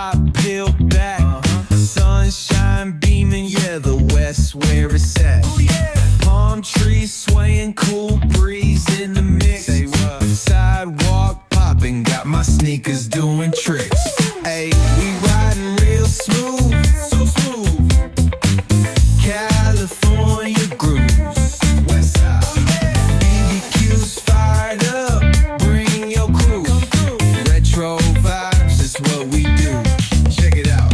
top peeled back. Sunshine beaming, yeah, the west where it's at. Palm trees swaying, cool breeze in the mix. Sidewalk popping, got my sneakers doing tricks. Ayy, we riding real smooth, so smooth. California grooves, west side. BBQ's fired up, bring your crew. Retro vibes, that's what we do. Check it out.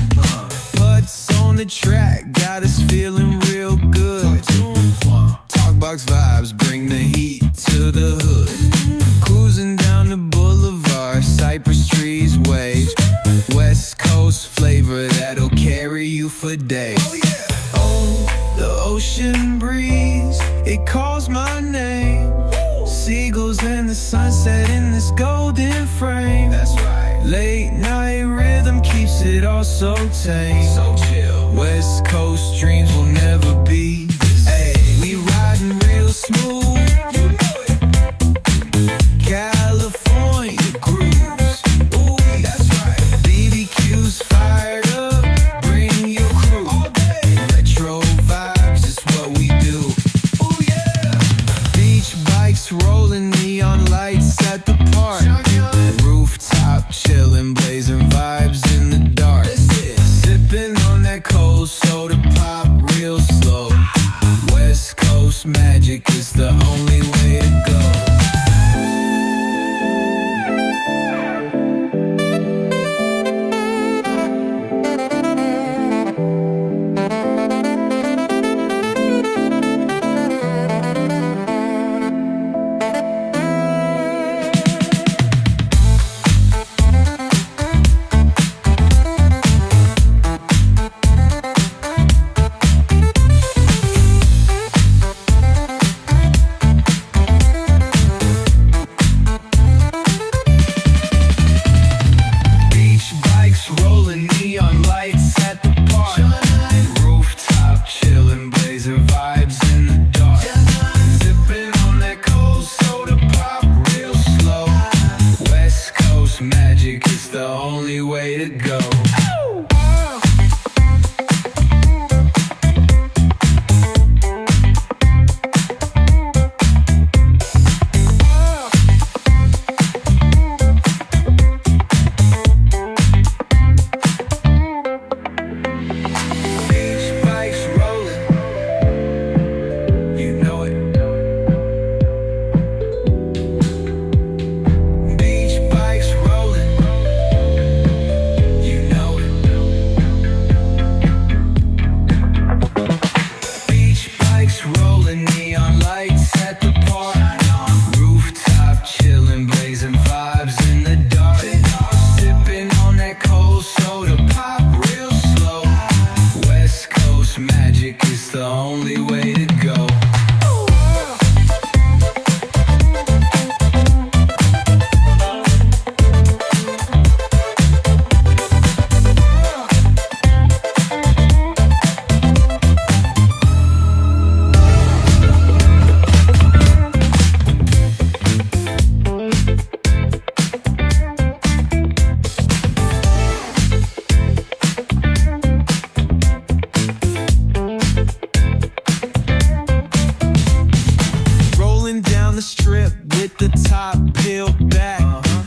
Putts on the track, got us feeling real good. Talkbox vibes, bring the heat to the hood. Cruising down the boulevard, cypress trees wave. West Coast flavor that'll carry you for days. Oh, the ocean breeze, it calls my name. Seagulls and the sunset in this golden frame. That's right. Late night rhythm keeps it all so tame. So chill. West Coast dreams will never be the same. We riding real smooth. You know it. California grooves. Ooh, that's right. BBQ's fired up. Bring your crew. All day. Retro vibes is what we do. Ooh, yeah. Beach bikes rolling, neon lights at the park. Rooftop chillin', blazing vibes in the dark. Sipping on that cold soda pop real slow. West Coast magic is the only way to go. Rolling neon lights at the park. Rooftop chillin', blazing vibes in the dark. Sipping on that cold soda pop real slow. West Coast magic is the only way to go. Rolling neon lights at the park. Rooftop chillin', blazing vibes in the dark. Sipping on that cold soda pop real slow. West Coast magic is the only way to go. The strip with the top peeled back.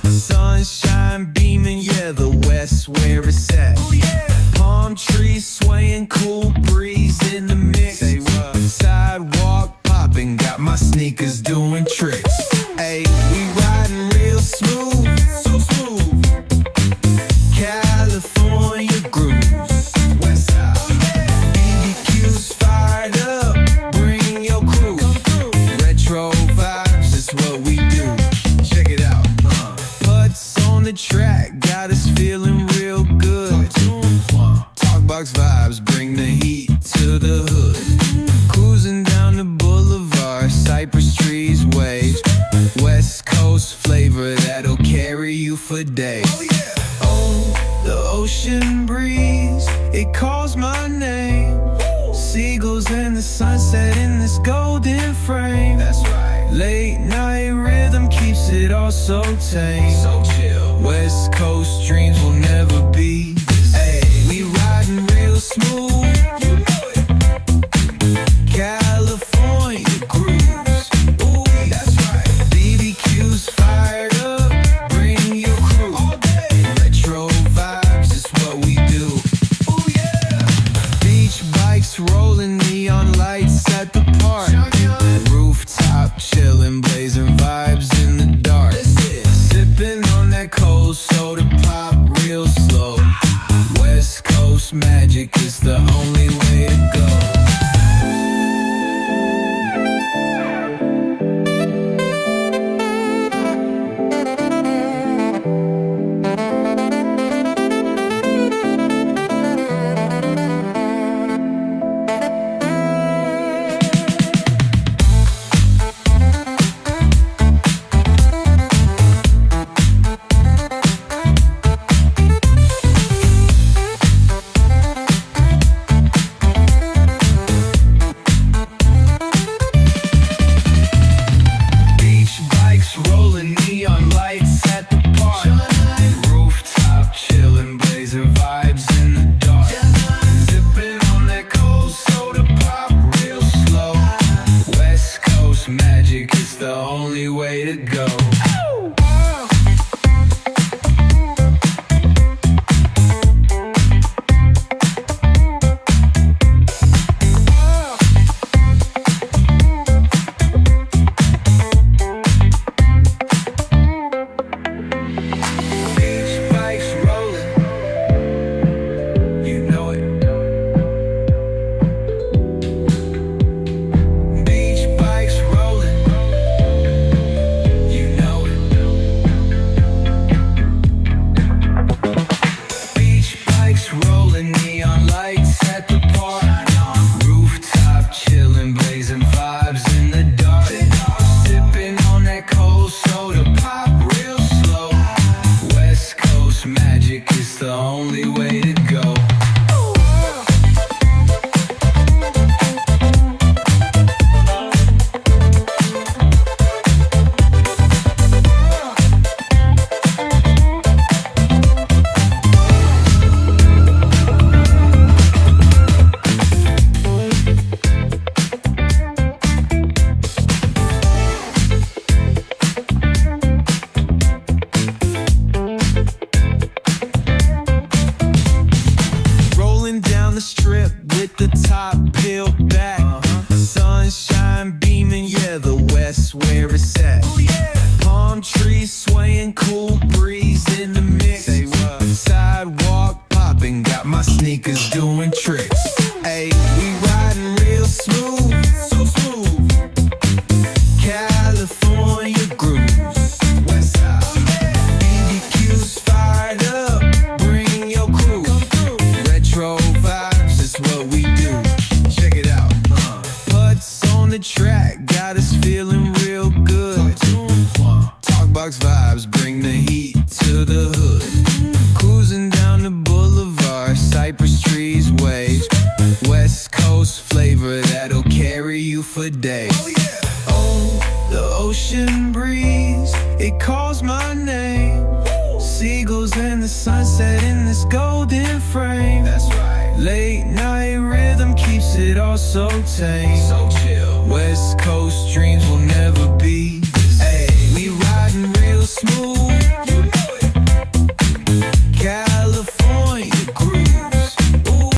Sunshine beaming, yeah, the west where it's at. Palm trees swaying, cool breeze in the mix. Sidewalk popping, got my sneakers doing tricks. Ayy, we riding real smooth, so smooth. California grooves, west side. BBQ's fired up, bring your crew. Retro vibes, that's what we do. Check it out. Putts on the track, got us feeling real good. Talkbox vibes, bring the heat to the hood. Cruising down the boulevard, cypress trees wave. West Coast flavor that'll carry you for days. Oh, the ocean breeze, it calls my name. Seagulls and the sunset in this golden frame. That's right. Late night rhythm keeps it all so tame. So chill. West Coast dreams will never be the smooth. You know it. California grooves. Ooh, that's right. BBQ's fired up. Bring your crew. All day. Retro vibes is what we do. Ooh, yeah. Beach bikes rolling, neon lights at the park. Rooftop chillin', blazing vibes in the dark. Sipping on that cold soda pop real slow. West Coast magic is the only way to go. Rolling neon lights at the park. Rooftop chillin', blazing vibes in the dark. Sipping on that cold soda pop real slow. West Coast magic is the only way to go. Rolling neon lights at the park. Rooftop chillin', blazing vibes in the dark. Sipping on that cold soda pop real slow. West Coast magic is the only way to go. Down the strip with the top peeled back. Sunshine beaming, yeah, the west where it's at. Palm trees swaying, cool breeze in the mix. Sidewalk popping, got my sneakers doing tricks. Ayy, we riding real smooth, so smooth. California grooves, west side. BBQ's fired up, bring your crew. Retro vibes is what we do. Check it out. Putts on the track, got us feeling real good. Talkbox vibes, bring the heat to the hood. Cruising down the boulevard, cypress trees wave. West Coast flavor that'll carry you for days. Oh, the ocean breeze, it calls my name. Seagulls and the sunset in this golden frame. That's right. Late night rhythm keeps it all so tame. So chill.